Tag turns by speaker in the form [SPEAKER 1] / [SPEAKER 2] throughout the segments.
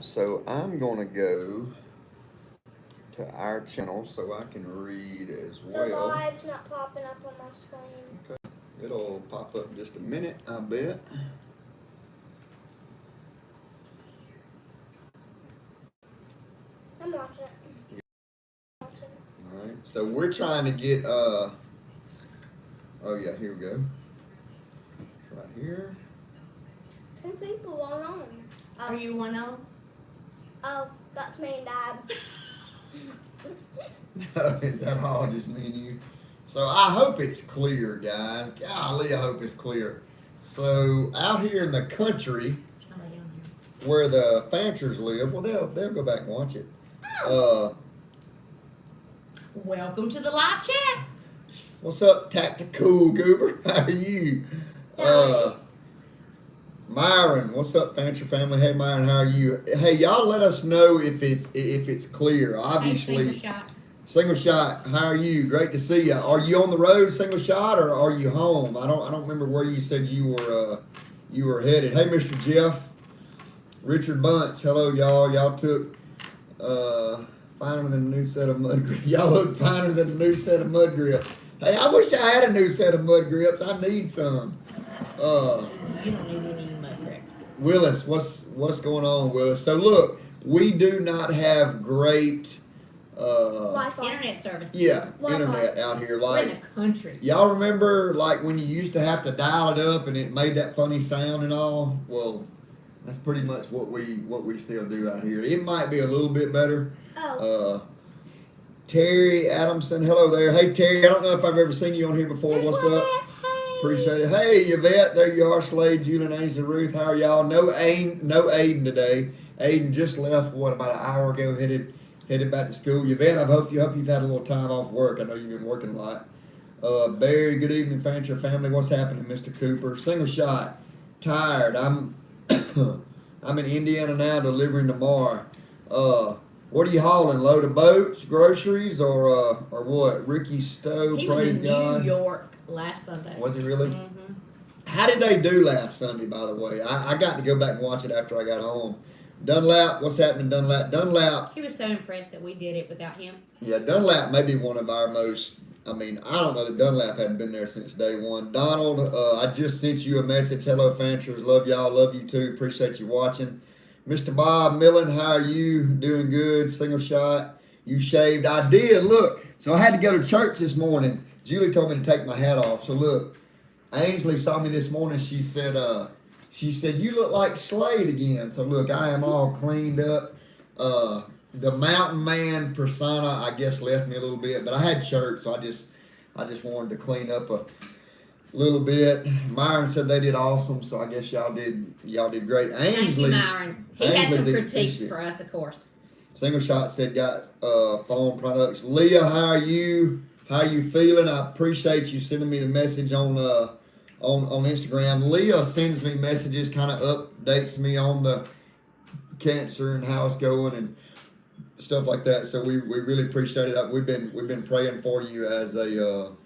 [SPEAKER 1] So I'm going to go to our channel so I can read as
[SPEAKER 2] The
[SPEAKER 1] well.
[SPEAKER 2] live's not popping up on my screen.
[SPEAKER 1] Okay. It'll pop up in just a minute, I bet.
[SPEAKER 2] I'm watching it.
[SPEAKER 1] All right. So we're trying to get oh yeah, here we go. Right here.
[SPEAKER 2] 2 people on.
[SPEAKER 3] Are you one of them?
[SPEAKER 2] Oh, that's me and Dad.
[SPEAKER 1] Is that all just me and you? So I hope it's clear, guys. Golly, I hope it's clear. So out here in the country where the Fanchers live, well, they'll go back and watch it.
[SPEAKER 3] Welcome to the live chat.
[SPEAKER 1] What's up, Tactical Goober? How are you? Myron, what's up, Fancher family? Hey, Myron, how are you? Hey, y'all, let us know if it's clear. Obviously,
[SPEAKER 3] Hey,
[SPEAKER 1] single shot. How are you? Great to see you. Are you on the road, single shot, or are you home? I don't remember where you said you were headed. Hey, Mr. Jeff, Richard Bunch. Hello, y'all. Y'all took finer than a new set of mud grips. Y'all look finer than a new set of mud grips. Hey, I wish I had a new set of mud grips. I need some.
[SPEAKER 3] You don't need any mud grips.
[SPEAKER 1] Willis, what's going on, Willis? So look, we do not have great
[SPEAKER 3] internet service.
[SPEAKER 1] Yeah,
[SPEAKER 2] Wi-Fi.
[SPEAKER 1] internet out here.
[SPEAKER 3] We're in
[SPEAKER 1] Like
[SPEAKER 3] the country.
[SPEAKER 1] y'all remember, like when you used to have to dial it up and it made that funny sound and all. Well, that's pretty much what we still do out here. It might be a little bit better.
[SPEAKER 2] Oh.
[SPEAKER 1] Terry Adamson, hello there. Hey Terry, I don't know if I've ever seen you on here before. What's up?
[SPEAKER 2] Hey.
[SPEAKER 1] Appreciate it. Hey Yvette, there you are. Slade, Julian, Ainsley, Ruth, how are y'all? No Aiden today. Aiden just left about an hour ago, headed back to school. Yvette, I hope you've had a little time off work. I know you've been working a lot. Barry, good evening, Fancher family. What's happening, Mr. Cooper? Single shot. Tired. I'm I'm in Indiana now, delivering tomorrow. What are you hauling? Load of boats, groceries, or what? Ricky Stowe,
[SPEAKER 3] He was
[SPEAKER 1] praise
[SPEAKER 3] in
[SPEAKER 1] God.
[SPEAKER 3] New York last Sunday.
[SPEAKER 1] Was he really?
[SPEAKER 3] Mm-hmm.
[SPEAKER 1] How did they do last Sunday, by the way? I got to go back and watch it after I got home. Dunlap, what's happening, Dunlap? Dunlap.
[SPEAKER 3] He was so impressed that we did it without him.
[SPEAKER 1] Yeah, Dunlap may be one of our most. I mean, I don't know that Dunlap hadn't been there since day one. Donald, I just sent you a message. Hello, Fanchers. Love y'all. Love you too. Appreciate you watching. Mr. Bob Millen, how are you? Doing good. Single shot. You shaved. I did. Look. So I had to go to church this morning. Julie told me to take my hat off. So look, Ainsley saw me this morning. She said, you look like Slade again. So look, I am all cleaned up. The mountain man persona, I guess, left me a little bit, but I had church, so I just wanted to clean up a little bit. Myron said they did awesome, so I guess y'all did great. Ainsley,
[SPEAKER 3] Thank you, Myron. He had some critiques for us, of course.
[SPEAKER 1] Single shot said got phone products. Leah, how are you? How are you feeling? I appreciate you sending me the message on Instagram. Leah sends me messages, kind of updates me on the cancer and how it's going and stuff like that. So we really appreciate it. We've been praying for you as a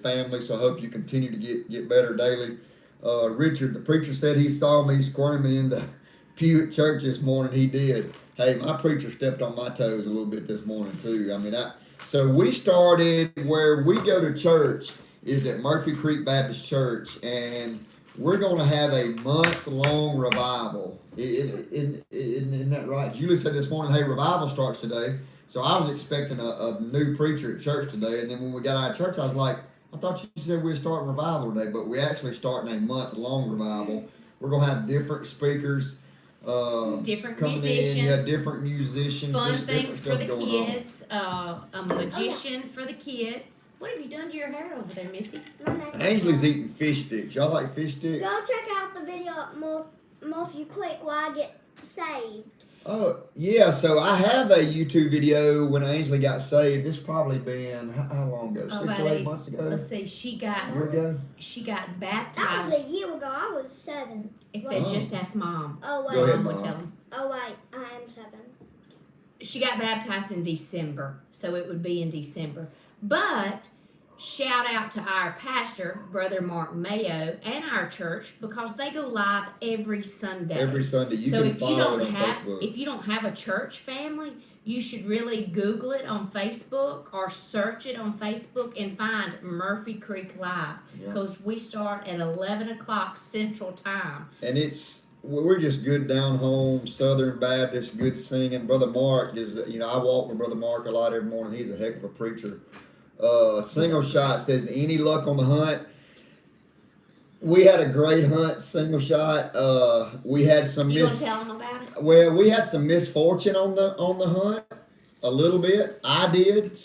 [SPEAKER 1] family. So I hope you continue to get better daily. Richard, the preacher, said he saw me squirming in the pew at church this morning. He did. Hey, my preacher stepped on my toes a little bit this morning too. I mean, so we started where we go to church is at Murphy Creek Baptist Church, and we're going to have a month-long revival. Isn't that right? Julie said this morning, hey, revival starts today. So I was expecting a new preacher at church today, and then when we got out of church, I was like, I thought you said we were starting revival today, but we're actually starting a month-long revival. We're going to have different speakers.
[SPEAKER 3] Different
[SPEAKER 1] coming
[SPEAKER 3] musicians.
[SPEAKER 1] in, yeah, different musicians.
[SPEAKER 3] Fun
[SPEAKER 1] just
[SPEAKER 3] things for the
[SPEAKER 1] going
[SPEAKER 3] kids. A magician for the kids. What have you done to your hair over there, Missy?
[SPEAKER 1] on. Ainsley's eating fish sticks. Y'all like fish sticks?
[SPEAKER 2] Go check out the video more if you click while I get saved.
[SPEAKER 1] Oh, yeah. So I have a YouTube video when Ainsley got saved. It's probably been, how long ago? 6 or 8 months ago?
[SPEAKER 3] Let's see. She got
[SPEAKER 1] A year ago?
[SPEAKER 3] baptized.
[SPEAKER 2] That was a year ago. I was 7.
[SPEAKER 3] If they just asked Mom.
[SPEAKER 2] Oh wait.
[SPEAKER 1] Go ahead,
[SPEAKER 3] Mom would
[SPEAKER 1] Mom.
[SPEAKER 3] tell them.
[SPEAKER 2] Oh wait, I am 7.
[SPEAKER 3] She got baptized in December, so it would be in December. But shout out to our pastor, Brother Mark Mayo, and our church because they go live every Sunday.
[SPEAKER 1] Every Sunday. You
[SPEAKER 3] so
[SPEAKER 1] can
[SPEAKER 3] if you
[SPEAKER 1] follow
[SPEAKER 3] don't
[SPEAKER 1] it on
[SPEAKER 3] have
[SPEAKER 1] Facebook.
[SPEAKER 3] if you don't have a church family, you should really Google it on Facebook or search it on Facebook and find Murphy Creek Live because we start at 11 o'clock Central Time.
[SPEAKER 1] And we're just good down home Southern Baptist, good singing. Brother Mark is, I walk with Brother Mark a lot every morning. He's a heck of a preacher. Single Shot says, any luck on the hunt? We had a great hunt, Single Shot. We had some
[SPEAKER 3] You want to tell them about it?
[SPEAKER 1] Well, we had some misfortune on the hunt, a little bit. I did,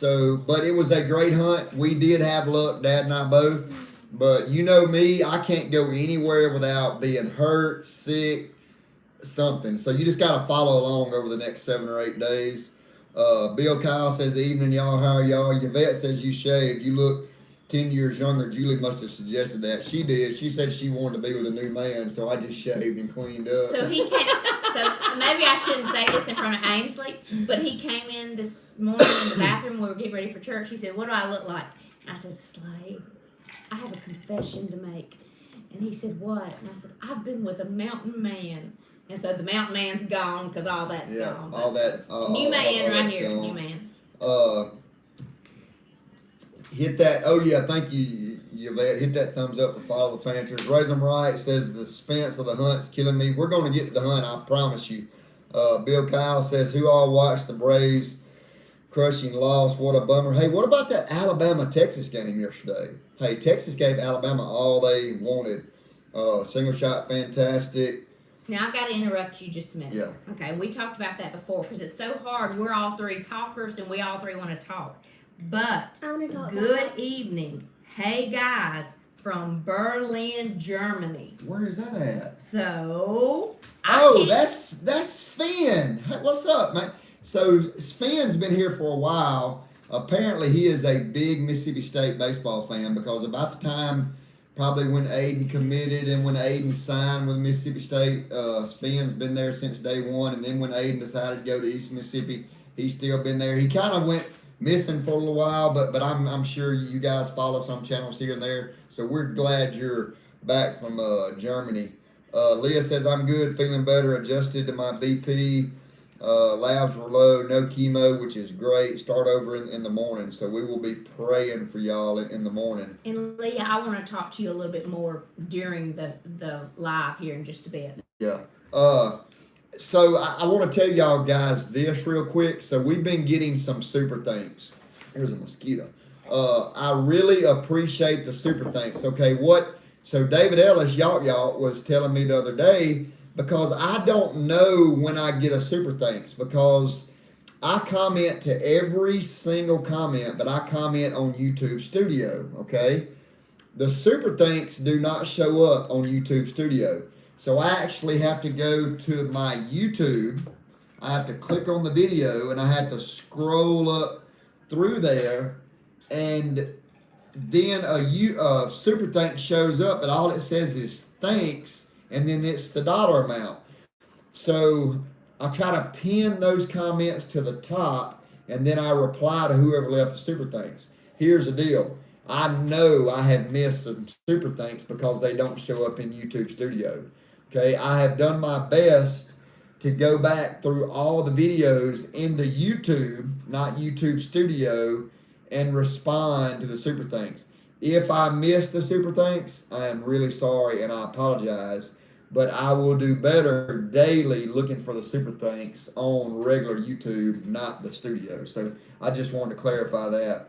[SPEAKER 1] but it was a great hunt. We did have luck, Dad and I both. But you know me, I can't go anywhere without being hurt, sick, something. So you just got to follow along over the next 7 or 8 days. Bill Kyle says, evening, y'all. How are y'all? Yvette says you shaved. You look 10 years younger. Julie must have suggested that. She did. She said she wanted to be with a new man, so I just shaved and cleaned up.
[SPEAKER 3] So he came. So maybe I shouldn't say this in front of Ainsley, but he came in this morning in the bathroom when we were getting ready for church. He said, "What do I look like?" And I said, "Slade, I have a confession to make." And he said, "What?" And I said, "I've been with a mountain man." And so the mountain man's gone because all that's gone.
[SPEAKER 1] All that.
[SPEAKER 3] New man
[SPEAKER 1] all
[SPEAKER 3] right here.
[SPEAKER 1] gone.
[SPEAKER 3] New man.
[SPEAKER 1] Hit that. Oh yeah, thank you, Yvette. Hit that thumbs up for Follow the Fanchers. Raising Right says the suspense of the hunt's killing me. We're going to get to the hunt, I promise you. Bill Kyle says, who all watched the Braves crushing loss? What a bummer. Hey, what about that Alabama-Texas game yesterday? Hey, Texas gave Alabama all they wanted. Single Shot, fantastic.
[SPEAKER 3] Now I've got to interrupt you just a minute.
[SPEAKER 1] Yeah.
[SPEAKER 3] Okay, we talked about that before because it's so hard. We're all three talkers and we all three want to talk. But
[SPEAKER 2] I want to talk.
[SPEAKER 3] good evening. Hey guys from Berlin, Germany.
[SPEAKER 1] Where is that at?
[SPEAKER 3] So
[SPEAKER 1] that's Finn. Hey, what's up, man? So Finn's been here for a while. Apparently he is a big Mississippi State baseball fan because about the time probably when Aiden committed and when Aiden signed with Mississippi State, Finn's been there since day one. And then when Aiden decided to go to East Mississippi, he's still been there. He kind of went missing for a little while, but I'm sure you guys follow some channels here and there. So we're glad you're back from Germany. Leah says, I'm good, feeling better, adjusted to my BP. Labs were low, no chemo, which is great. Start over in the morning. So we will be praying for y'all in the morning.
[SPEAKER 3] And Leah, I want to talk to you a little bit more during the live here in just a bit.
[SPEAKER 1] Yeah. So I want to tell y'all guys this real quick. So we've been getting some super thanks. There's a mosquito. I really appreciate the super thanks. Okay, so David Ellis, y'all was telling me the other day, because I don't know when I get a super thanks, because I comment to every single comment, but I comment on YouTube Studio, okay? The super thanks do not show up on YouTube Studio. So I actually have to go to my YouTube. I have to click on the video and I have to scroll up through there, and then a super thanks shows up, but all it says is thanks, and then it's the dollar amount. So I try to pin those comments to the top, and then I reply to whoever left the super thanks. Here's the deal. I know I have missed some super thanks because they don't show up in YouTube Studio. Okay, I have done my best to go back through all the videos into YouTube, not YouTube Studio, and respond to the super thanks. If I miss the super thanks, I am really sorry and I apologize, but I will do better daily looking for the super thanks on regular YouTube, not the studio. So I just wanted to clarify that.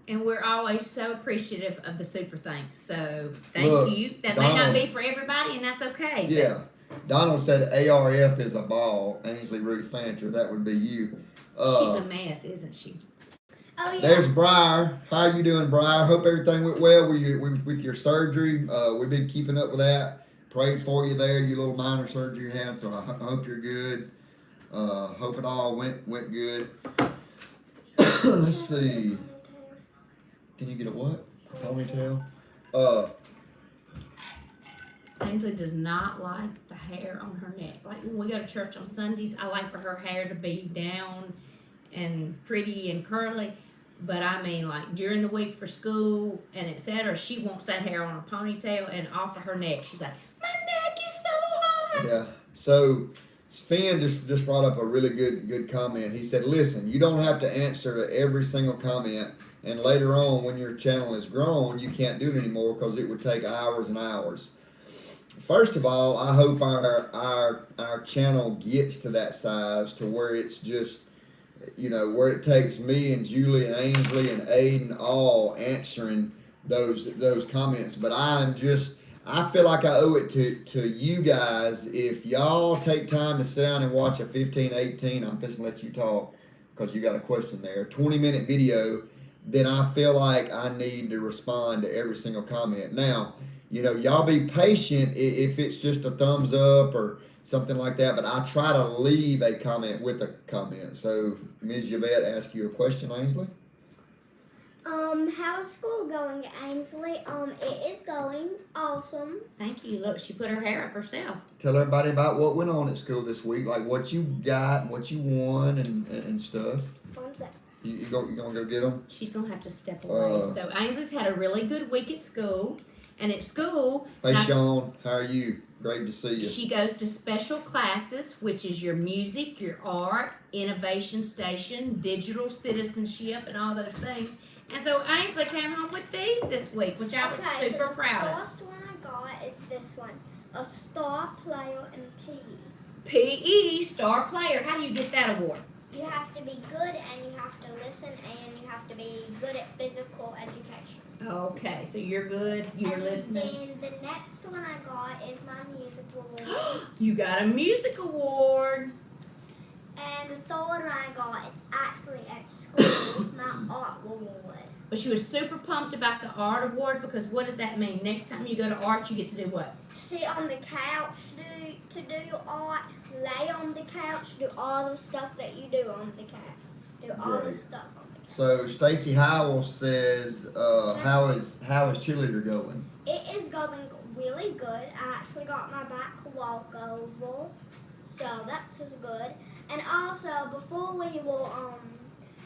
[SPEAKER 3] And we're always so appreciative of the super thanks. So thank you. That
[SPEAKER 1] Donald,
[SPEAKER 3] may not be for everybody, and that's okay.
[SPEAKER 1] Yeah. Donald said ARF is a ball. Ainsley Ruth Fancher. That would be you.
[SPEAKER 3] She's a mess, isn't she?
[SPEAKER 2] Oh, yeah.
[SPEAKER 1] There's Briar. How you doing, Briar? Hope everything went well with your surgery. We've been keeping up with that. Prayed for you there, your little minor surgery you had. So I hope you're good. Hope it all went good. Let's see. Can you get a what? A ponytail?
[SPEAKER 3] Ainsley does not like the hair on her neck. Like when we go to church on Sundays, I like for her hair to be down and pretty and curly. But I mean, like during the week for school and etc., she wants that hair on a ponytail and off of her neck. She's like, my neck is so hot.
[SPEAKER 1] Yeah. So Sven just brought up a really good comment. He said, "Listen, you don't have to answer to every single comment, and later on, when your channel is grown, you can't do it anymore because it would take hours and hours." First of all, I hope our channel gets to that size to where it's just, where it takes me and Julie and Ainsley and Aiden all answering those comments. But I feel like I owe it to you guys. If y'all take time to sit down and watch a 15, 18, I'm just gonna let you talk because you got a question there, 20-minute video, then I feel like I need to respond to every single comment. Now, y'all be patient if it's just a thumbs up or something like that, but I try to leave a comment with a comment. So, Ms. Yvette asked you a question, Ainsley?
[SPEAKER 2] How's school going, Ainsley? It is going awesome.
[SPEAKER 3] Thank you. Look, she put her hair up herself.
[SPEAKER 1] Tell everybody about what went on at school this week, like what you got, and what you won, and stuff.
[SPEAKER 2] One sec.
[SPEAKER 1] You gonna go get them?
[SPEAKER 3] She's gonna have to step away. So Ainsley's had a really good week at school, and at school,
[SPEAKER 1] Hey,
[SPEAKER 3] now,
[SPEAKER 1] Sean, how are you? Great to see you.
[SPEAKER 3] she goes to special classes, which is your music, your art, innovation station, digital citizenship, and all those things. And so Ainsley came home with these this week, which I was super proud of.
[SPEAKER 2] The first one I got is this one, a star player in PE.
[SPEAKER 3] PE star player. How do you get that award?
[SPEAKER 2] You have to be good, and you have to listen, and you have to be good at physical education.
[SPEAKER 3] Okay, so you're good. You're listening.
[SPEAKER 2] And then the next one I got is my music award.
[SPEAKER 3] You got a music award.
[SPEAKER 2] And the third one I got, it's actually at school, my art award.
[SPEAKER 3] But she was super pumped about the art award because what does that mean? Next time you go to art, you get to do what?
[SPEAKER 2] Sit on the couch to do your art, lay on the couch, do all the stuff that you do on the couch. Do all the
[SPEAKER 1] Great.
[SPEAKER 2] stuff on the couch.
[SPEAKER 1] So Stacy Howell says, how is cheerleader going?
[SPEAKER 2] It is going really good. I actually got my back walkover, so that's just good. And also, before we were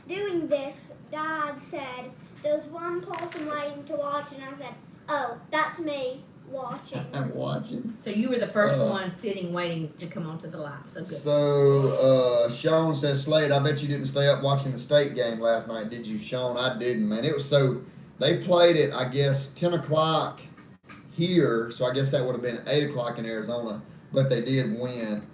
[SPEAKER 2] doing this, Dad said there's one person waiting to watch, and I said, "Oh, that's me watching."
[SPEAKER 1] I'm watching.
[SPEAKER 3] So you were the first one sitting, waiting to come onto the live. So good.
[SPEAKER 1] So Sean says, Slade, I bet you didn't stay up watching the state game last night, did you, Sean? I didn't, man. It was they played it, I guess, 10 o'clock here, so I guess that would have been 8 o'clock in Arizona, but they did win.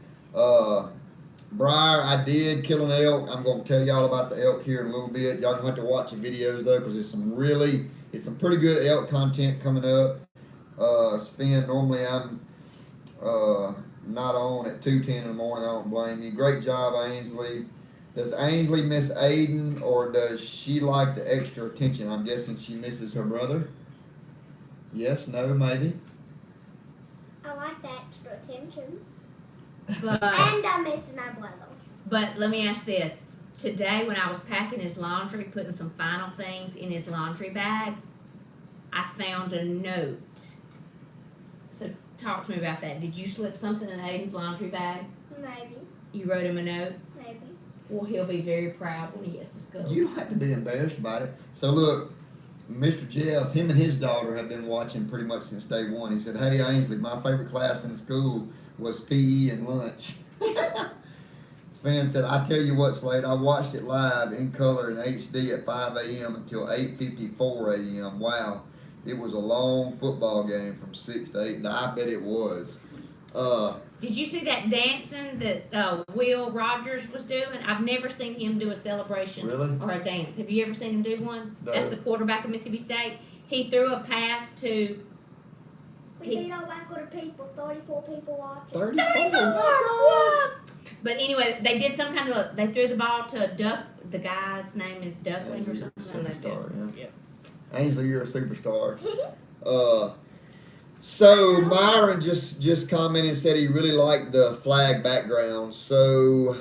[SPEAKER 1] Briar, I did kill an elk. I'm going to tell y'all about the elk here in a little bit. Y'all gonna have to watch the videos though, because it's some pretty good elk content coming up. Sven, normally I'm not on at 2:10 in the morning. I don't blame you. Great job, Ainsley. Does Ainsley miss Aiden, or does she like the extra attention? I'm guessing she misses her brother. Yes, no, maybe.
[SPEAKER 2] I like the extra attention.
[SPEAKER 3] But
[SPEAKER 2] And I miss my brother.
[SPEAKER 3] But let me ask this. Today when I was packing his laundry, putting some final things in his laundry bag, I found a note. So talk to me about that. Did you slip something in Aiden's laundry bag?
[SPEAKER 2] Maybe.
[SPEAKER 3] You wrote him a note?
[SPEAKER 2] Maybe.
[SPEAKER 3] Well, he'll be very proud when he gets to school.
[SPEAKER 1] You don't have to be embarrassed about it. So look, Mr. Jeff, him and his daughter have been watching pretty much since day one. He said, "Hey Ainsley, my favorite class in school was PE and lunch." Sven said, "I tell you what, Slade, I watched it live in color in HD at 5 a.m. until 8:54 a.m. Wow, it was a long football game from 6 to 8. I bet it was."
[SPEAKER 3] Did you see that dancing that Will Rogers was doing? I've never seen him do a celebration
[SPEAKER 1] Really?
[SPEAKER 3] or a dance. Have you ever seen him do one?
[SPEAKER 1] No.
[SPEAKER 3] That's the quarterback of Mississippi State. He threw a pass to
[SPEAKER 2] We beat our record of people, 34 people watching.
[SPEAKER 1] 34.
[SPEAKER 3] But anyway, they did some kind of they threw the ball to Duck. The guy's name is Duckling or something like that.
[SPEAKER 1] Superstar, yeah.
[SPEAKER 3] Yeah.
[SPEAKER 1] Ainsley, you're a superstar. So Myron just commented and said he really liked the flag background. So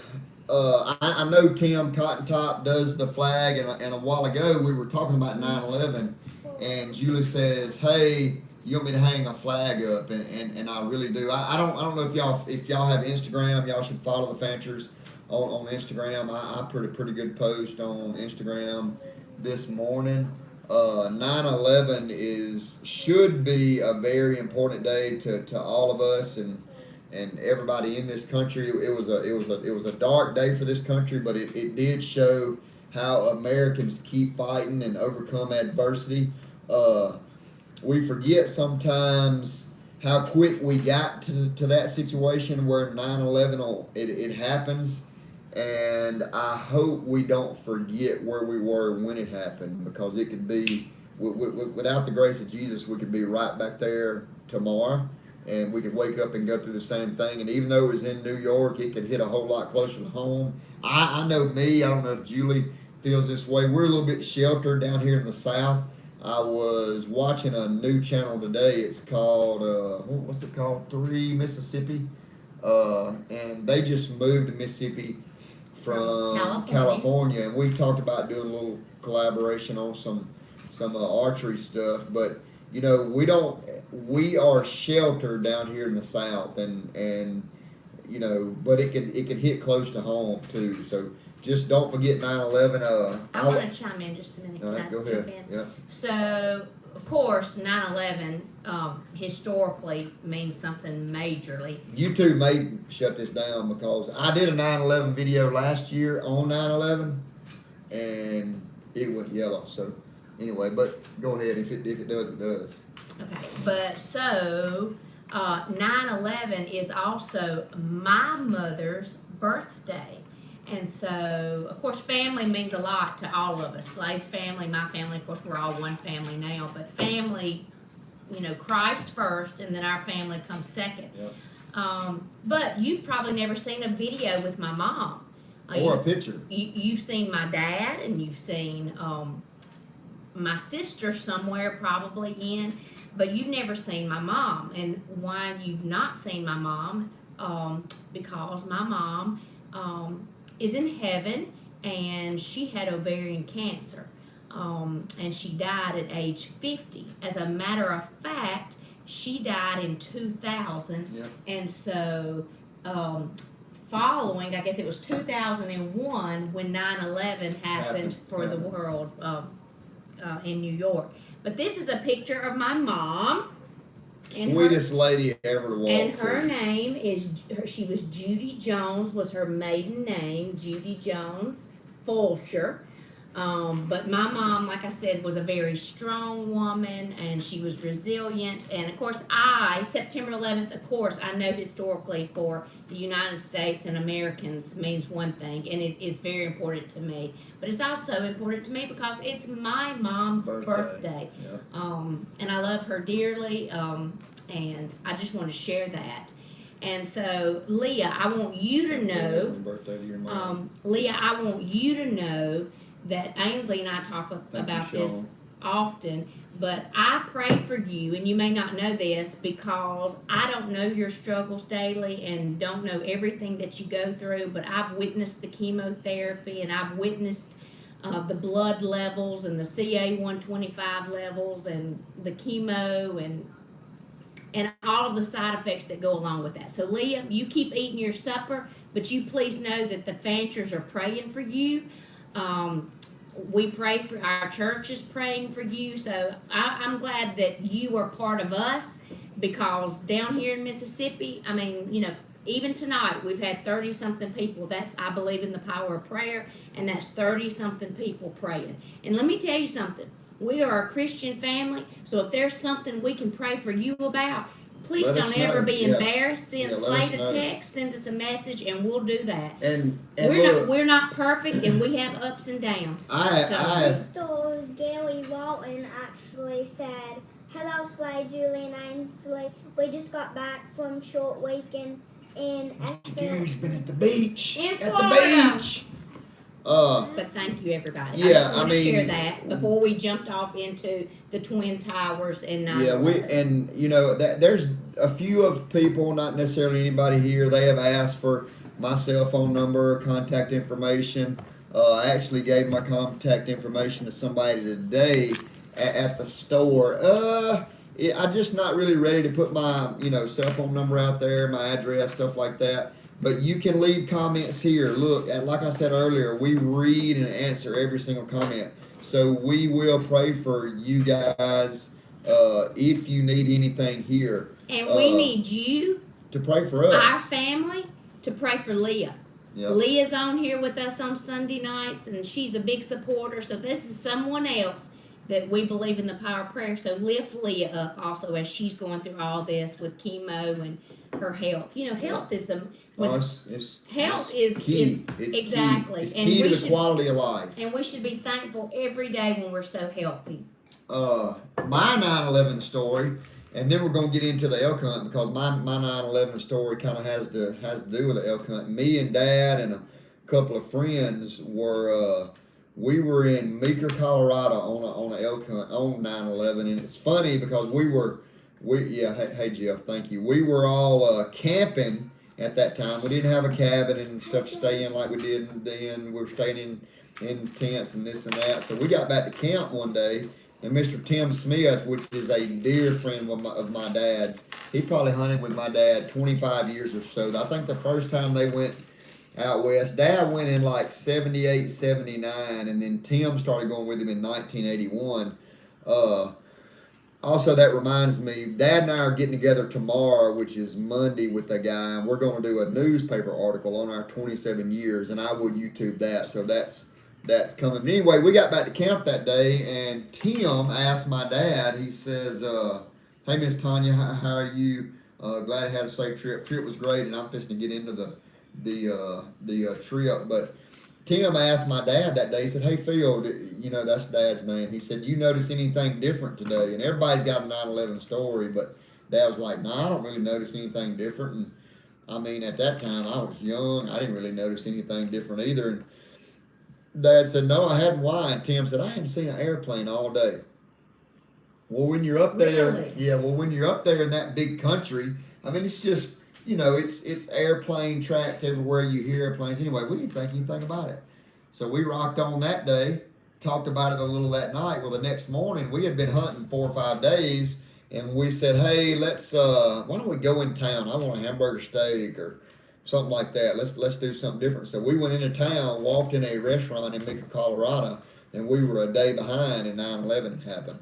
[SPEAKER 1] I know Tim Cottentop does the flag, and a while ago we were talking about 9/11, and Julie says, "Hey, you want me to hang a flag up?" And I really do. I don't know if y'all have Instagram, y'all should follow the Fanchers on Instagram. I put a pretty good post on Instagram this morning. 9/11 should be a very important day to all of us and everybody in this country. It was a dark day for this country, but it did show how Americans keep fighting and overcome adversity. We forget sometimes how quick we got to that situation where 9/11 it happens. And I hope we don't forget where we were when it happened, because it could be, without the grace of Jesus, we could be right back there tomorrow, and we could wake up and go through the same thing. And even though it was in New York, it could hit a whole lot closer to home. I know me, I don't know if Julie feels this way. We're a little bit sheltered down here in the South. I was watching a new channel today. It's called, what's it called? 3 Mississippi. And they just moved to Mississippi from California, and we talked about doing a little collaboration on some archery stuff. But you know, we are sheltered down here in the South, and you know, but it could hit close to home too. So just don't forget 9/11.
[SPEAKER 3] I want to chime in just a minute.
[SPEAKER 1] All right, go ahead. Yeah.
[SPEAKER 3] So of course 9/11 historically means something majorly.
[SPEAKER 1] You two may shut this down, because I did a 9/11 video last year on 9/11, and it went yellow. So anyway, but go ahead. If it does, it does.
[SPEAKER 3] Okay, but so 9/11 is also my mother's birthday. And so, of course, family means a lot to all of us. Slade's family, my family, of course, we're all one family now. But family, you know, Christ first, and then our family comes second.
[SPEAKER 1] Yep.
[SPEAKER 3] But you've probably never seen a video with my mom.
[SPEAKER 1] Or a picture.
[SPEAKER 3] You've seen my dad, and you've seen my sister somewhere probably in, but you've never seen my mom. And why you've not seen my mom, because my mom is in heaven, and she had ovarian cancer, and she died at age 50. As a matter of fact, she died in 2000.
[SPEAKER 1] Yep.
[SPEAKER 3] And so following, I guess it was 2001 when 9/11 happened for the world in New York. But this is a picture of my mom.
[SPEAKER 1] Sweetest lady ever to walk.
[SPEAKER 3] And her name is, she was Judy Jones, was her maiden name, Judy Jones Fulcher. But my mom, like I said, was a very strong woman, and she was resilient. And of course, September 11th, of course, I know historically for the United States and Americans means one thing, and it is very important to me. But it's also important to me because it's my mom's birthday.
[SPEAKER 1] Yep.
[SPEAKER 3] And I love her dearly, and I just want to share that. And so, Leah, I want you to know,
[SPEAKER 1] Birthday to your mom.
[SPEAKER 3] Leah, I want you to know that Ainsley and I talk about this often, but I pray for you, and you may not know this because I don't know your struggles daily and don't know everything that you go through, but I've witnessed the chemotherapy, and I've witnessed the blood levels and the CA-125 levels and the chemo and all of the side effects that go along with that. So Leah, you keep eating your supper, but you please know that the Fanchers are praying for you. We pray for, our church is praying for you. So I'm glad that you are part of us, because down here in Mississippi, I mean, you know, even tonight we've had 30-something people. That's, I believe in the power of prayer, and that's 30-something people praying. And let me tell you something. We are a Christian family, so if there's something we can pray for you about, please don't ever be embarrassed. Send Slade a text, send us a message, and we'll do that.
[SPEAKER 1] And
[SPEAKER 3] we're not perfect, and we have ups and downs.
[SPEAKER 2] Mr. Gary Walton actually said, "Hello, Slade, Julie, and Ainsley. We just got back from short weekend in
[SPEAKER 1] Gary's been at the beach.
[SPEAKER 3] In
[SPEAKER 1] at
[SPEAKER 3] Florida.
[SPEAKER 1] the beach.
[SPEAKER 3] But thank you, everybody.
[SPEAKER 1] Yeah,
[SPEAKER 3] I just want
[SPEAKER 1] I
[SPEAKER 3] to share
[SPEAKER 1] mean,
[SPEAKER 3] that before we jumped off into the Twin Towers and 9/11.
[SPEAKER 1] Yeah, and you know that there's a few of people, not necessarily anybody here. They have asked for my cell phone number, contact information. I actually gave my contact information to somebody today at the store. I'm just not really ready to put my cell phone number out there, my address, stuff like that. But you can leave comments here. Look, like I said earlier, we read and answer every single comment. So we will pray for you guys if you need anything here.
[SPEAKER 3] And we need you,
[SPEAKER 1] to pray for us.
[SPEAKER 3] our family, to pray for Leah.
[SPEAKER 1] Yep.
[SPEAKER 3] Leah's on here with us on Sunday nights, and she's a big supporter. So this is someone else that we believe in the power of prayer. So lift Leah up also as she's going through all this with chemo and her health. You know, health is the health is
[SPEAKER 1] key. It's
[SPEAKER 3] exactly.
[SPEAKER 1] Key. It's
[SPEAKER 3] and
[SPEAKER 1] key
[SPEAKER 3] we
[SPEAKER 1] to the
[SPEAKER 3] should,
[SPEAKER 1] quality of life.
[SPEAKER 3] And we should be thankful every day when we're so healthy.
[SPEAKER 1] My 9/11 story, and then we're gonna get into the elk hunt because my 9/11 story kind of has to do with the elk hunt. Me and Dad and a couple of friends were we were in Meeker, Colorado on an elk hunt on 9/11, and it's funny because hey Jeff, thank you. We were all camping at that time. We didn't have a cabin and stuff to stay in like we did then. We were staying in tents and this and that. So we got back to camp one day, and Mr. Tim Smith, which is a dear friend of my dad's, he probably hunted with my dad 25 years or so. I think the first time they went out west, Dad went in like 78, 79, and then Tim started going with him in 1981. Also, that reminds me, Dad and I are getting together tomorrow, which is Monday, with a guy, and we're going to do a newspaper article on our 27 years, and I will YouTube that, so that's coming. But anyway, we got back to camp that day, and Tim asked my dad, he says, hey, Miss Tanya, how are you? Glad I had a safe trip. Trip was great, and I'm fixing to get into the trip, but Tim asked my dad that day, he said, hey, Phil, you know, that's Dad's name. He said, you notice anything different today? And everybody's got a 9/11 story, but Dad was like, no, I don't really notice anything different. And I mean, at that time, I was young. I didn't really notice anything different either. And Dad said, no, I hadn't. Why? And Tim said, I hadn't seen an airplane all day. Well, when you're up there,
[SPEAKER 3] Really?
[SPEAKER 1] when you're up there in that big country, I mean, it's just, you know, it's airplane tracks everywhere. You hear airplanes. Anyway, we didn't think anything about it. So we rocked on that day, talked about it a little that night. Well, the next morning, we had been hunting 4 or 5 days, and we said, hey, let's, why don't we go in town? I want a hamburger steak or something like that. Let's do something different. So we went into town, walked in a restaurant in Meeker, Colorado, and we were a day behind, and 9/11 had happened.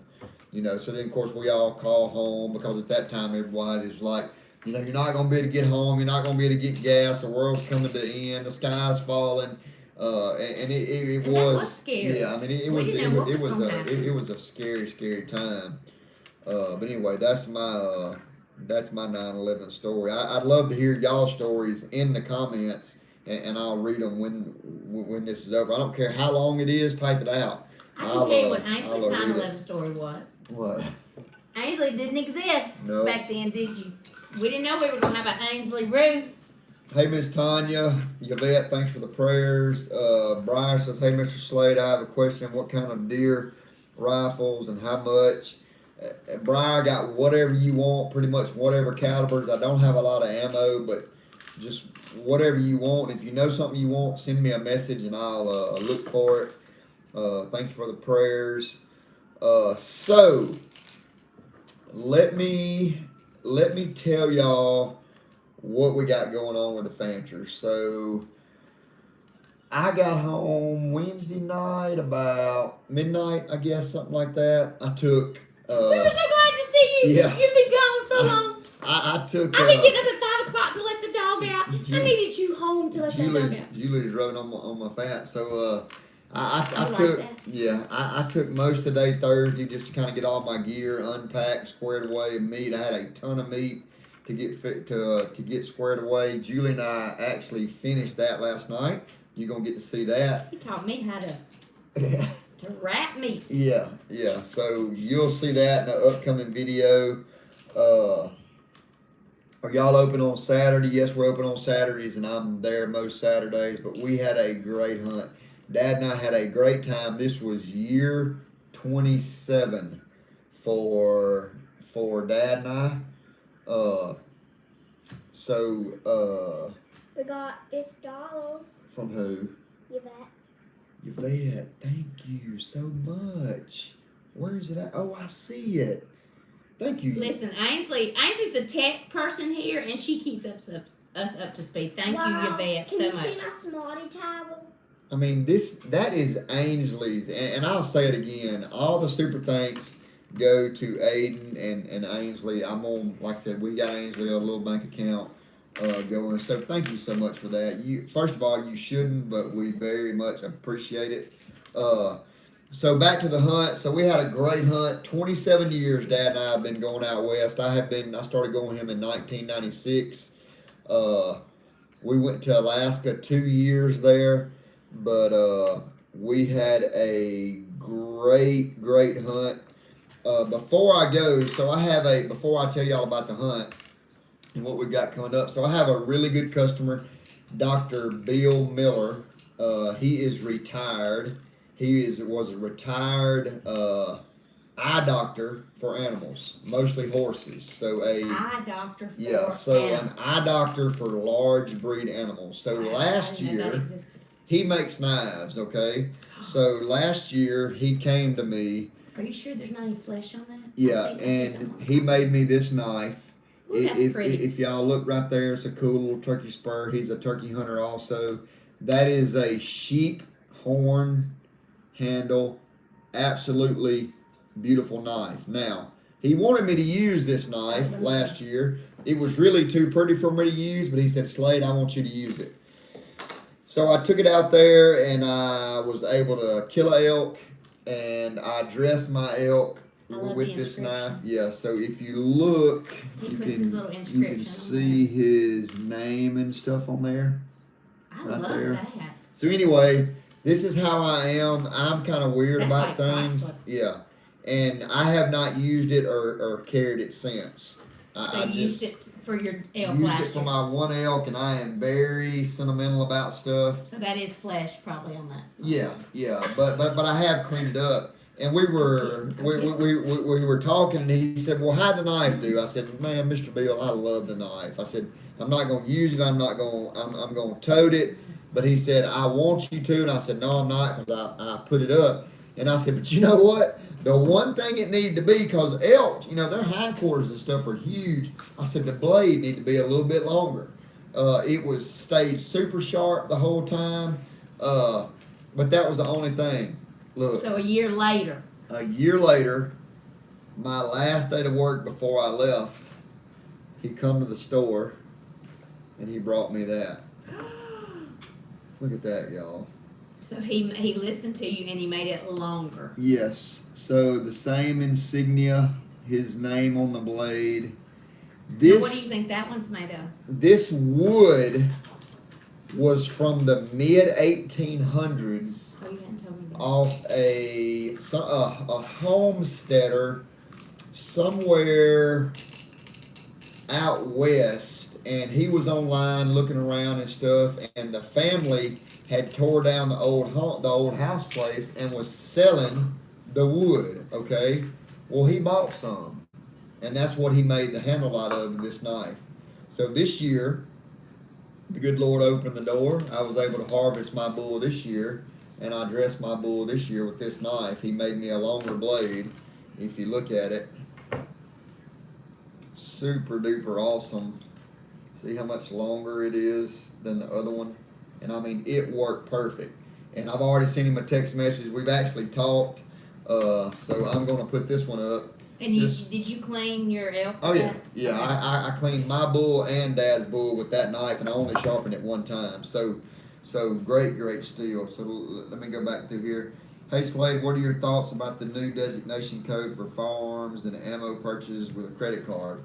[SPEAKER 1] You know, so then, of course, we all called home because at that time, everybody was like, you know, you're not going to be able to get home. You're not going to be able to get gas. The world's coming to the end. The sky's falling. And it was
[SPEAKER 3] scary.
[SPEAKER 1] Yeah, I mean, it was a scary time. But anyway, that's my 9/11 story. I'd love to hear y'all's stories in the comments, and I'll read them when this is over. I don't care how long it is. Type it out.
[SPEAKER 3] I can tell you what Ainsley's 9/11 story was.
[SPEAKER 1] What?
[SPEAKER 3] Ainsley didn't exist
[SPEAKER 1] Nope.
[SPEAKER 3] back then, did you? We didn't know we were going to have an Ainsley Ruth.
[SPEAKER 1] Hey, Miss Tanya, Yvette, thanks for the prayers. Brian says, hey, Mr. Slade, I have a question. What kind of deer rifles and how much? Brian, I got whatever you want, pretty much whatever calibers. I don't have a lot of ammo, but just whatever you want. If you know something you want, send me a message and I'll look for it. Thank you for the prayers. So, let me tell y'all what we got going on with the Fanchers. So I got home Wednesday night about midnight, I guess, something like that. I took
[SPEAKER 3] We were so glad to see you.
[SPEAKER 1] Yeah.
[SPEAKER 3] You've been gone so long.
[SPEAKER 1] I took
[SPEAKER 3] I've been getting up at 5 o'clock to let the dog out. I needed you home to let that dog out.
[SPEAKER 1] Julie's rubbing on my fat. So I
[SPEAKER 2] like
[SPEAKER 1] took
[SPEAKER 2] that.
[SPEAKER 1] I took most of the day Thursday just to kind of get all my gear unpacked, squared away, and meat. I had a ton of meat to get to get squared away. Julie and I actually finished that last night. You're gonna get to see that.
[SPEAKER 3] He taught me how to wrap meat.
[SPEAKER 1] Yeah. So you'll see that in the upcoming video. Are y'all open on Saturday? Yes, we're open on Saturdays, and I'm there most Saturdays. But we had a great hunt. Dad and I had a great time. This was year 27 for Dad and I.
[SPEAKER 2] We got $50.
[SPEAKER 1] From who? Yvette, thank you so much. Where is it at? Oh, I see it. Thank you.
[SPEAKER 3] Listen, Ainsley's the tech person here, and she keeps us up to speed. Thank you, Yvette, so
[SPEAKER 2] Can you
[SPEAKER 3] much.
[SPEAKER 2] see my smarty towel?
[SPEAKER 1] I mean, that is Ainsley's, and I'll say it again. All the super thanks go to Aiden and Ainsley. I'm on, like I said, we got Ainsley on a little bank account going. So thank you so much for that. You, first of all, you shouldn't, but we very much appreciate it. So back to the hunt. So we had a great hunt. 27 years, Dad and I have been going out west. I started going with him in 1996. We went to Alaska 2 years there, but we had a great hunt. Before I go, before I tell y'all about the hunt and what we've got coming up, so I have a really good customer, Dr. Bill Miller. He is retired. He was a retired eye doctor for animals, mostly horses. So
[SPEAKER 3] Eye doctor for
[SPEAKER 1] an eye doctor for large breed animals. So last year he makes knives. Okay, so last year he came to me.
[SPEAKER 3] Are you sure there's not any flesh on that?
[SPEAKER 1] Yeah, and he made me this knife.
[SPEAKER 3] Ooh, that's pretty.
[SPEAKER 1] If y'all look right there, it's a cool little turkey spur. He's a turkey hunter also. That is a sheep horn handle, absolutely beautiful knife. Now, he wanted me to use this knife last year. It was really too pretty for me to use, but he said, Slade, I want you to use it. So I took it out there and I was able to kill an elk, and I dressed my elk with this knife. Yeah, so if you look,
[SPEAKER 3] he puts his little
[SPEAKER 1] you
[SPEAKER 3] inscription
[SPEAKER 1] can see his name and stuff on there.
[SPEAKER 3] I love that.
[SPEAKER 1] So anyway, this is how I am. I'm kind of weird about things.
[SPEAKER 3] Priceless.
[SPEAKER 1] Yeah. And I have not used it or carried it since.
[SPEAKER 3] I used it for your elk
[SPEAKER 1] used
[SPEAKER 3] last
[SPEAKER 1] it for
[SPEAKER 3] year.
[SPEAKER 1] my one elk, and I am very sentimental about stuff.
[SPEAKER 3] So that is flesh probably on that.
[SPEAKER 1] Yeah. But I have cleaned it up. And we were talking, and he said, well, how'd the knife do? I said, man, Mr. Bill, I love the knife. I said, I'm not going to use it. I'm going to tote it. But he said, I want you to. And I said, no, I'm not, because I put it up. And I said, but you know what? The one thing it needed to be, because elk, their hindquarters and stuff are huge. I said, the blade needed to be a little bit longer. It stayed super sharp the whole time. But that was the only thing. Look.
[SPEAKER 3] So a year later,
[SPEAKER 1] my last day to work before I left, he come to the store and he brought me that. Look at that, y'all.
[SPEAKER 3] So he listened to you and he made it longer.
[SPEAKER 1] Yes. So the same insignia, his name on the blade. This.
[SPEAKER 3] Now what do you think that one's made of?
[SPEAKER 1] This wood was from the mid 1800s.
[SPEAKER 3] Oh, you hadn't told me that.
[SPEAKER 1] Off a homesteader somewhere out west, and he was online looking around and stuff, and the family had tore down the old house place and was selling the wood. Okay, well, he bought some, and that's what he made the handle out of, this knife. So this year, the good Lord opened the door. I was able to harvest my bull this year, and I dressed my bull this year with this knife. He made me a longer blade. If you look at it, super duper awesome. See how much longer it is than the other one? And I mean, it worked perfect. And I've already sent him a text message. We've actually talked. So I'm going to put this one up.
[SPEAKER 3] And did you clean your elk?
[SPEAKER 1] Oh yeah. Okay. I cleaned my bull and Dad's bull with that knife, and I only sharpened it one time. So great steel. So let me go back through here. Hey Slade, what are your thoughts about the new designation code for firearms and ammo purchases with a credit card?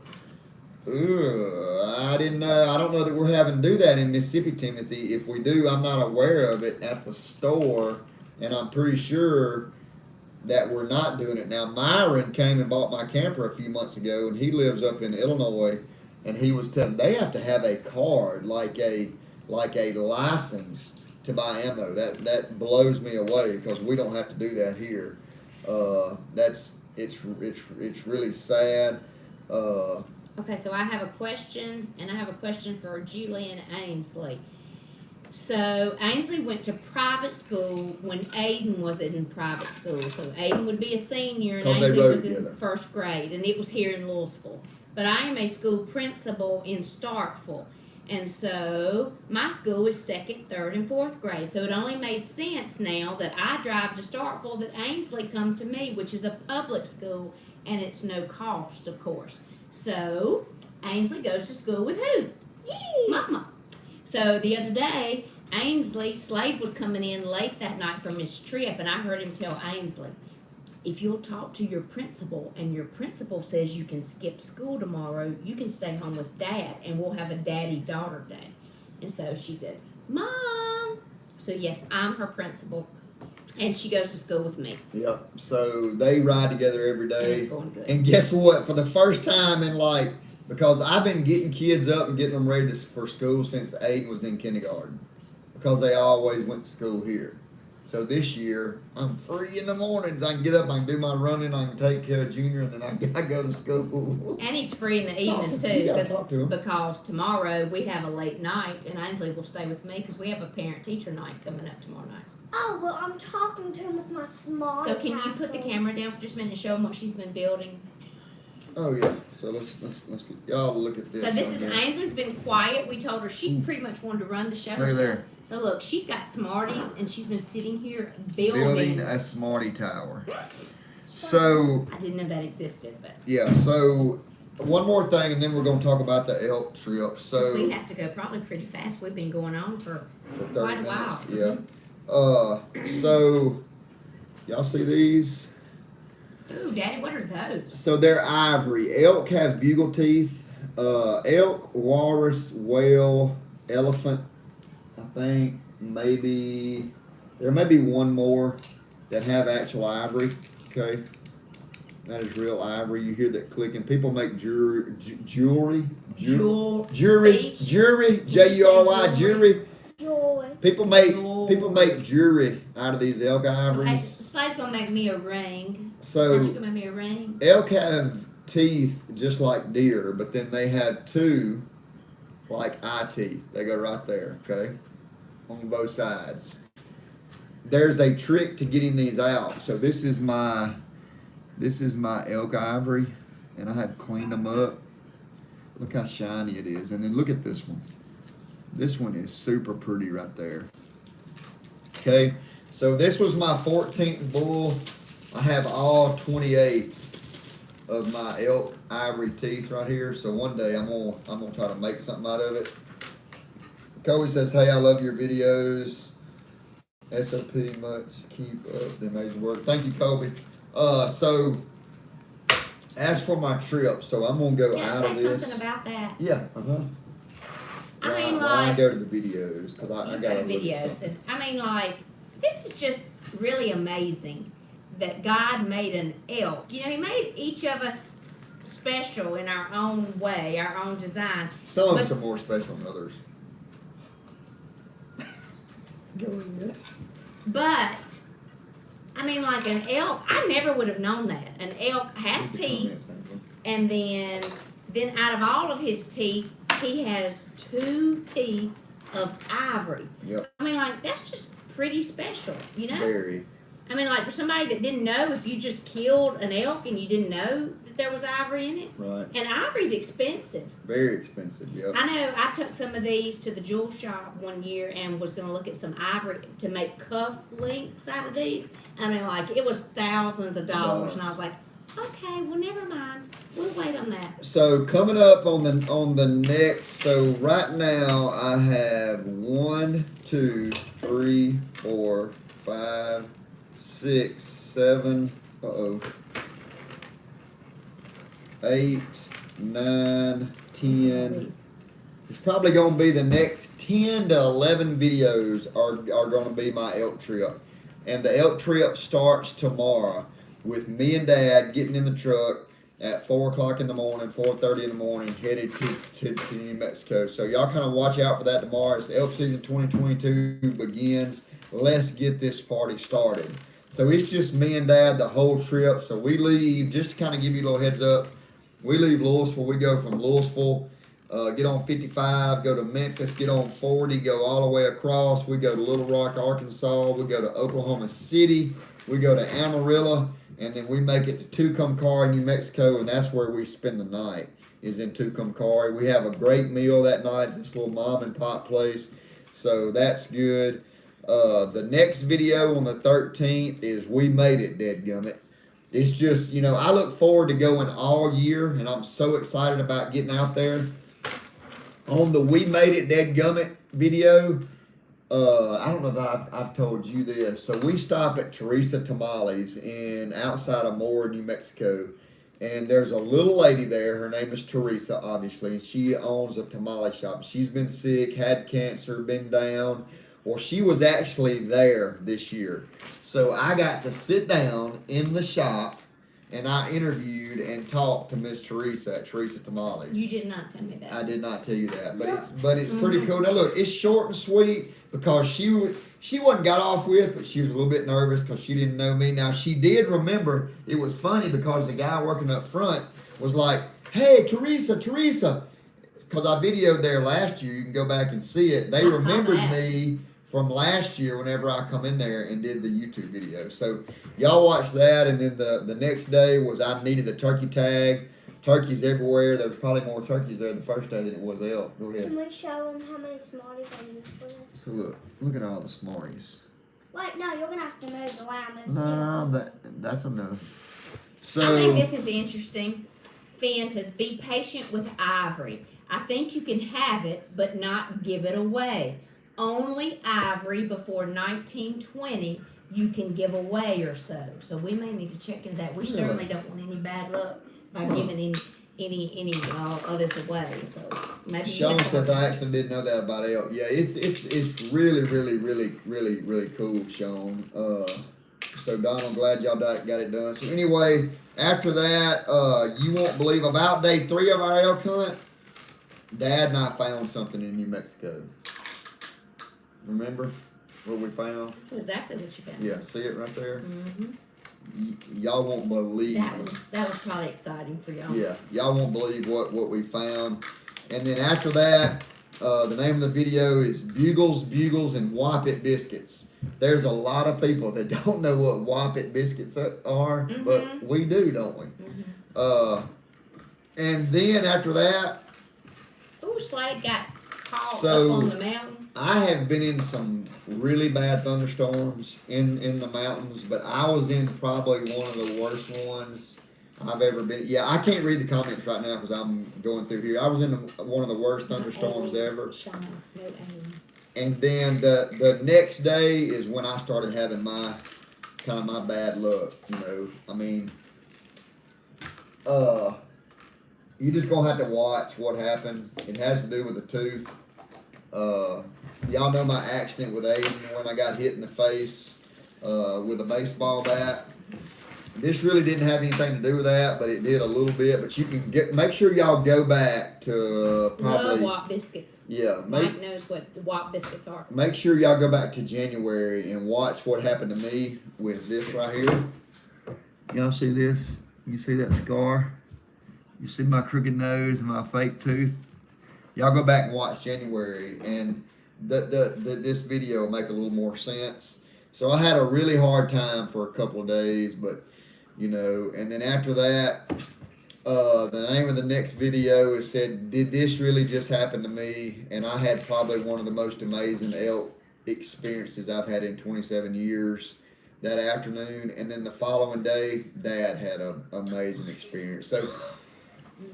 [SPEAKER 1] I didn't know. I don't know that we're having to do that in Mississippi, Timothy. If we do, I'm not aware of it at the store, and I'm pretty sure that we're not doing it. Now, Myron came and bought my camper a few months ago, and he lives up in Illinois, and he was telling they have to have a card, like a license to buy ammo. That blows me away, because we don't have to do that here. It's really sad.
[SPEAKER 3] Okay, so I have a question, and I have a question for Julie and Ainsley. So Ainsley went to private school when Aiden was in private school. So Aiden would be a senior, and Ainsley was in first grade, and it was here in Louisville. But I am a school principal in Starkville. And so my school is 2nd, 3rd, and 4th grade. So it only made sense now that I drive to Starkville that Ainsley come to me, which is a public school, and it's no cost, of course. So Ainsley goes to school with who?
[SPEAKER 2] Yay!
[SPEAKER 3] Mama. So the other day, Ainsley, Slade was coming in late that night from his trip, and I heard him tell Ainsley, if you'll talk to your principal and your principal says you can skip school tomorrow, you can stay home with Dad and we'll have a daddy-daughter day. And so she said, Mom. So yes, I'm her principal and she goes to school with me.
[SPEAKER 1] Yep. So they ride together every
[SPEAKER 3] And it's
[SPEAKER 1] day.
[SPEAKER 3] going good.
[SPEAKER 1] And guess what? For the first time in like, because I've been getting kids up and getting them ready for school since Aiden was in kindergarten. Because they always went to school here. So this year, I'm free in the mornings. I can get up, I can do my running, I can take care of Junior, and then I go to school.
[SPEAKER 3] And he's free in the evenings
[SPEAKER 1] You gotta
[SPEAKER 3] too,
[SPEAKER 1] talk to him.
[SPEAKER 3] because tomorrow we have a late night, and Ainsley will stay with me because we have a parent-teacher night coming up tomorrow night.
[SPEAKER 2] Oh, well, I'm talking to him with my small
[SPEAKER 3] So can you put the
[SPEAKER 2] castle.
[SPEAKER 3] camera down for just a minute and show them what she's been building?
[SPEAKER 1] Oh yeah. So let's y'all look at this.
[SPEAKER 3] So this
[SPEAKER 1] right
[SPEAKER 3] is
[SPEAKER 1] here.
[SPEAKER 3] Ainsley's been quiet. We told her she pretty much wanted to run the show
[SPEAKER 1] Look at
[SPEAKER 3] herself.
[SPEAKER 1] there.
[SPEAKER 3] So look, she's got Smarties and she's been sitting here
[SPEAKER 1] Building
[SPEAKER 3] building.
[SPEAKER 1] a Smarty Tower. So
[SPEAKER 3] I didn't know that existed, but
[SPEAKER 1] yeah. So one more thing, and then we're gonna talk about the elk trip. So
[SPEAKER 3] we have to go probably pretty fast. We've been going on for
[SPEAKER 1] 30
[SPEAKER 3] quite a while.
[SPEAKER 1] minutes, yeah. So y'all see these?
[SPEAKER 3] Ooh, Daddy, what are those?
[SPEAKER 1] So they're ivory. Elk have bugle teeth. Elk, walrus, whale, elephant. I think maybe there may be one more that have actual ivory. Okay, that is real ivory. You hear that clicking. People make jewelry. Jewelry.
[SPEAKER 3] Jewel.
[SPEAKER 1] Jury.
[SPEAKER 3] Speech.
[SPEAKER 1] Jury.
[SPEAKER 3] Did you say
[SPEAKER 1] Jury.
[SPEAKER 3] jewelry?
[SPEAKER 2] Joy.
[SPEAKER 1] People make
[SPEAKER 3] Jewelry.
[SPEAKER 1] jewelry out of these elk ivories.
[SPEAKER 3] Slade's gonna make me a ring.
[SPEAKER 1] So
[SPEAKER 3] She's gonna make me a ring.
[SPEAKER 1] elk have teeth just like deer, but then they have two like eye teeth. They go right there, okay, on both sides. There's a trick to getting these out. So this is my elk ivory, and I have cleaned them up. Look how shiny it is, and then look at this one. This one is super pretty right there. Okay, so this was my 14th bull. I have all 28 of my elk ivory teeth right here. So one day I'm gonna try to make something out of it. Kobe says, "Hey, I love your videos. SOP much. Keep up the amazing work." Thank you, Kobe. So as for my trip, so I'm gonna go
[SPEAKER 3] Can
[SPEAKER 1] out
[SPEAKER 3] I
[SPEAKER 1] of
[SPEAKER 3] say
[SPEAKER 1] this.
[SPEAKER 3] something about that?
[SPEAKER 1] Yeah.
[SPEAKER 3] I mean,
[SPEAKER 1] Why I
[SPEAKER 3] like,
[SPEAKER 1] go to the videos because I
[SPEAKER 3] you
[SPEAKER 1] gotta
[SPEAKER 3] go to
[SPEAKER 1] look at
[SPEAKER 3] videos.
[SPEAKER 1] something.
[SPEAKER 3] And, I mean, like, this is just really amazing that God made an elk. You know, He made each of us special in our own way, our own design.
[SPEAKER 1] Some of
[SPEAKER 3] But-
[SPEAKER 1] us are more special than others.
[SPEAKER 3] But, I mean, like an elk, I never would have known that. An elk has teeth, and then out of all of his teeth, he has 2 teeth of ivory.
[SPEAKER 1] Yep.
[SPEAKER 3] I mean, like, that's just pretty special, you know?
[SPEAKER 1] Very.
[SPEAKER 3] I mean, like, for somebody that didn't know, if you just killed an elk and you didn't know that there was ivory in it,
[SPEAKER 1] Right.
[SPEAKER 3] and ivory's expensive.
[SPEAKER 1] Very expensive. Yep.
[SPEAKER 3] I know I took some of these to the jewel shop one year and was going to look at some ivory to make cuff links out of these. I mean, like, it was thousands of dollars, and I was like, okay, well, never mind. We'll wait on that.
[SPEAKER 1] So coming up on the next, so right now I have 1, 2, 3, 4, 5, 6, 7, 8, 9, 10. It's probably going to be the next 10 to 11 videos are going to be my elk trip. And the elk trip starts tomorrow with me and Dad getting in the truck at 4 o'clock in the morning, 4:30 in the morning, headed to New Mexico. So y'all kind of watch out for that tomorrow. It's elk season 2022 begins. Let's get this party started. So it's just me and Dad the whole trip. So we leave, just to kind of give you a little heads up, we leave Louisville. We go from Louisville, get on 55, go to Memphis, get on 40, go all the way across. We go to Little Rock, Arkansas. We go to Oklahoma City. We go to Amarillo. And then we make it to Tucumcari, New Mexico, and that's where we spend the night. is in Tucumcari. We have a great meal that night at this little mom and pop place, so that's good. The next video on the 13th is We Made It, Dadgummit. It's just, you know, I look forward to going all year, and I'm so excited about getting out there. On the We Made It, Dadgummit video, I don't know if I've told you this. So we stop at Teresa Tamales outside of Moore, New Mexico. And there's a little lady there. Her name is Teresa, obviously. And she owns a tamale shop. She's been sick, had cancer, been down. Well, she was actually there this year. So I got to sit down in the shop and I interviewed and talked to Miss Teresa at Teresa Tamales.
[SPEAKER 3] You did not tell me that.
[SPEAKER 1] I did not tell you that, but it's pretty cool. Now look, it's short and sweet because she wasn't got off with, but she was a little bit nervous because she didn't know me. Now she did remember. It was funny because the guy working up front was like, "Hey, Teresa," because I videoed there last year. You can go back and see it. They remembered me from last year whenever I come in there and did the YouTube video. So y'all watch that, and then the next day was I needed a turkey tag. Turkeys everywhere. There was probably more turkeys there the first day than it was elk. Go ahead.
[SPEAKER 2] Can we show them how many Smarties I used for this?
[SPEAKER 1] So look at all the Smarties.
[SPEAKER 2] Wait, no, you're gonna have to move around. There's
[SPEAKER 1] No, that's enough. So
[SPEAKER 3] I think this is interesting. Finn says, be patient with ivory. I think you can have it, but not give it away. Only ivory before 1920 you can give away or so. So we may need to check into that. We certainly don't want any bad luck by giving any of this away. So maybe
[SPEAKER 1] Sean says I actually didn't know that about elk. Yeah, it's really cool, Sean. So Don, I'm glad y'all got it done. So anyway, after that, you won't believe about day 3 of our elk hunt, Dad and I found something in New Mexico. Remember what we found?
[SPEAKER 3] exactly what you found.
[SPEAKER 1] Yeah, see it right there?
[SPEAKER 3] Mm-hmm.
[SPEAKER 1] Y'all won't believe.
[SPEAKER 3] That was probably exciting for y'all.
[SPEAKER 1] Yeah, y'all won't believe what we found. And then after that, the name of the video is Bugles, and Whoppit Biscuits. There's a lot of people that don't know what Whoppit Biscuits are, but we do, don't we?
[SPEAKER 3] Mm-hmm.
[SPEAKER 1] And then after that,
[SPEAKER 3] Ooh, Slade got caught up on the mountain.
[SPEAKER 1] I have been in some really bad thunderstorms in the mountains, but I was in probably one of the worst ones I've ever been. Yeah, I can't read the comments right now because I'm going through here. I was in one of the worst thunderstorms ever. And then the next day is when I started having my bad luck. You know, I mean, you just gonna have to watch what happened. It has to do with the tooth. Y'all know my accident with Aiden when I got hit in the face with a baseball bat. This really didn't have anything to do with that, but it did a little bit. But you can make sure y'all go back to probably
[SPEAKER 3] Love Whop biscuits.
[SPEAKER 1] Yeah,
[SPEAKER 3] Mike knows what the Whop biscuits are.
[SPEAKER 1] Make sure y'all go back to January and watch what happened to me with this right here. Y'all see this? You see that scar? You see my crooked nose and my fake tooth? Y'all go back and watch January, and this video will make a little more sense. So I had a really hard time for a couple of days, but you know, and then after that, the name of the next video is said, "Did this really just happen to me?" And I had probably one of the most amazing elk experiences I've had in 27 years that afternoon. And then the following day, Dad had an amazing experience. So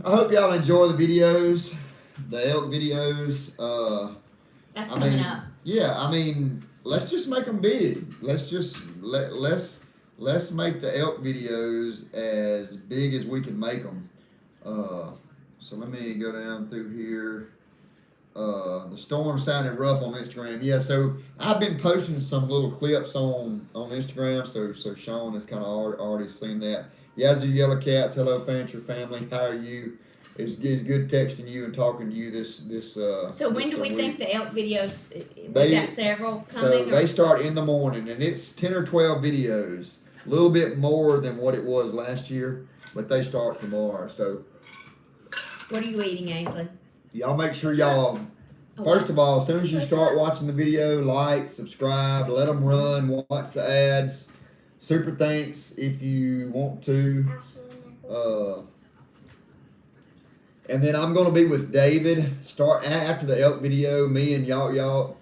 [SPEAKER 1] I hope y'all enjoy the videos, the elk videos.
[SPEAKER 3] That's coming up.
[SPEAKER 1] Yeah, I mean, let's just make them big. Let's make the elk videos as big as we can make them. So let me go down through here. The storm sounded rough on Instagram. Yeah, so I've been posting some little clips on Instagram. So Sean has kind of already seen that. Yazoo Yellow Cats, hello Fancher family. How are you? It's good texting you and talking to you this.
[SPEAKER 3] So when do we think the elk videos? We've
[SPEAKER 1] They-
[SPEAKER 3] got several coming.
[SPEAKER 1] So they start in the morning, and it's 10 or 12 videos. A little bit more than what it was last year, but they start tomorrow. So
[SPEAKER 3] What are you eating, Ainsley?
[SPEAKER 1] y'all make sure y'all. First of all, as soon as you start watching the video, like, subscribe, let them run, watch the ads. Super thanks if you want to. And then I'm gonna be with David. Start after the elk video. Me and y'all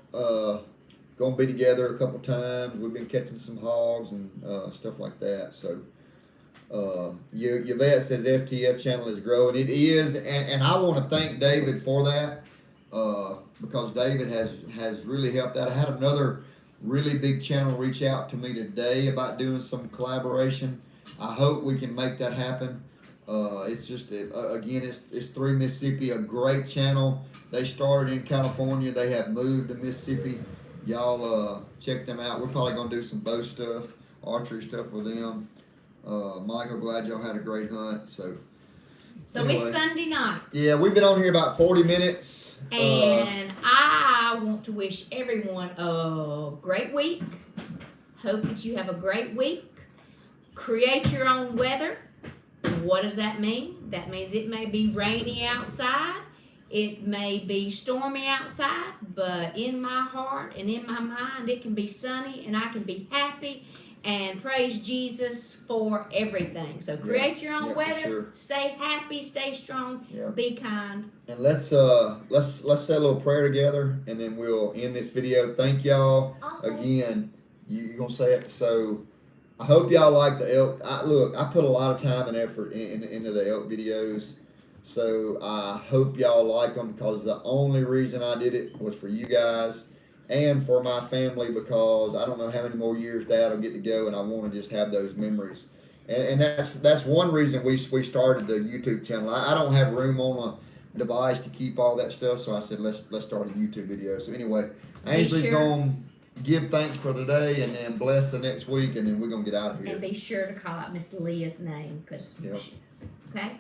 [SPEAKER 1] gonna be together a couple times. We've been catching some hogs and stuff like that. So Yvette says FTF channel is growing. It is, and I want to thank David for that because David has really helped out. I had another really big channel reach out to me today about doing some collaboration. I hope we can make that happen. It's just again, it's 3 Mississippi, a great channel. They started in California. They have moved to Mississippi. Y'all check them out. We're probably gonna do some bow stuff, archery stuff with them. Michael, glad y'all had a great hunt. So anyway,
[SPEAKER 3] it's Sunday night.
[SPEAKER 1] Yeah, we've been on here about 40 minutes.
[SPEAKER 3] And I want to wish everyone a great week. Hope that you have a great week. Create your own weather. What does that mean? That means it may be rainy outside. It may be stormy outside. But in my heart and in my mind, it can be sunny and I can be happy. And praise Jesus for everything. So create your own weather.
[SPEAKER 1] Sure.
[SPEAKER 3] Stay happy. Stay strong. Be kind.
[SPEAKER 1] And let's say a little prayer together, and then we'll end this video. Thank y'all again. You gonna say it? So I hope y'all like the elk. I put a lot of time and effort into the elk videos. So I hope y'all like them because the only reason I did it was for you guys. And for my family, because I don't know how many more years Dad will get to go, and I want to just have those memories. And that's one reason we started the YouTube channel. I don't have room on a device to keep all that stuff, so I said let's start a YouTube video. So anyway, Ainsley's gonna give thanks for today, and then bless the next week, and then we're gonna get out of here.
[SPEAKER 3] And be sure to call out Miss Leah's name, because okay.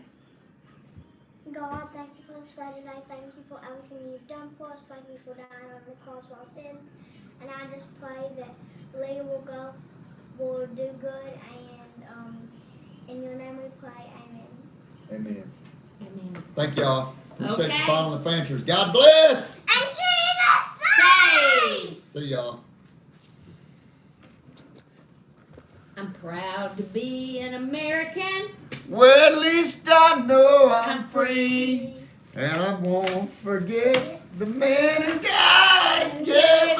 [SPEAKER 2] God, thank you for this day today. Thank you for everything you've done for us. Thank you for dying on the cross for our sins. And I just pray that Leah will do good. And in your name we pray. Amen.
[SPEAKER 1] Amen.
[SPEAKER 3] Amen.
[SPEAKER 1] Thank y'all. Appreciate you
[SPEAKER 3] Okay.
[SPEAKER 1] following the Fanchers. God bless.
[SPEAKER 2] And Jesus
[SPEAKER 3] Saves.
[SPEAKER 1] See y'all.
[SPEAKER 3] I'm proud to be an American.
[SPEAKER 1] Well, at least I know I'm free.
[SPEAKER 2] free.
[SPEAKER 1] And I won't forget the man who died and gave